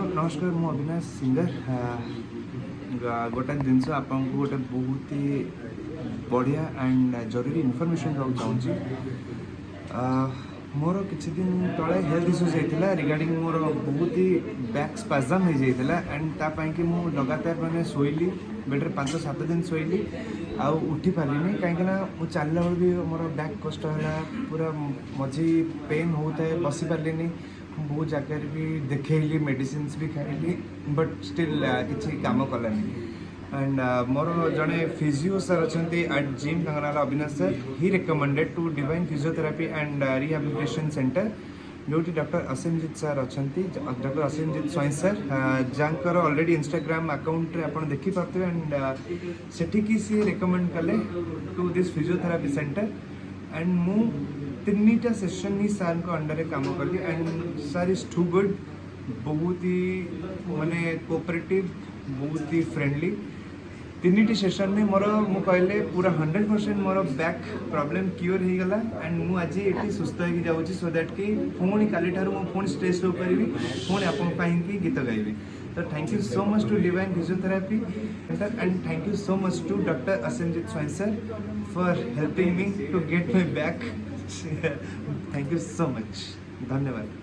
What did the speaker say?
नमस्कार मु अविनाश सिंगर गोटे जिनस आपको गोटे बहुत ही बढ़िया एंड जरूरी इनफॉरमेशन देवाक चाहूँगी। मोर किछि दिन तले हेल्थ इश्यूज होता रिगार्डिंग मोर बहुत ही बैक स्पाजम हो जाता एंड तापाई कि मु लगातार मैंने शोली बेड 5-7 दिन शोली आउ उठी पारिनी कहीं चलला बेल भी मोर बैक कष्ट है पूरा मझी पेन होता है बसी पार्ली बहुत जगह भी देखली मेडिसिन भी खाइली बट स्टिल किसी काम कलानी एंड मोर जड़े फिजियो सर अच्छा एट जिम ना अविनाश सर ही recommended to Divine physiotherapy and rehabilitation centre जो डॉक्टर असीमजीत सर अच्छा डॉक्टर असीमजीत स्वाई सर जहाँकर ऑलरेडी इंस्टाग्राम अकाउंट रे आप देखिपे एंड सेठिकी सी रिकमेंड कले to this physiotherapy centre and मु 3टा सेशन ही सर को अंडर काम कली and sir is too good बहुत ही माने कोऑपरेटिव बहुत ही फ्रेंडली 3टी सेशन में मोर मु कहले पूरा 100% मोर बैक प्रॉब्लम क्योर हो गला एंड मु आज ये सुस्थ हो जाऊँगी सो दैट कि पुणी काली ठार पुणी स्टेज हो पारि पुणी आपण गीत गाइबी। तो thank you so much to Divine physiotherapy and thank you so much to doctor Asimjit Swain sir for helping me to get my back. Thank you so much, धन्यवाद।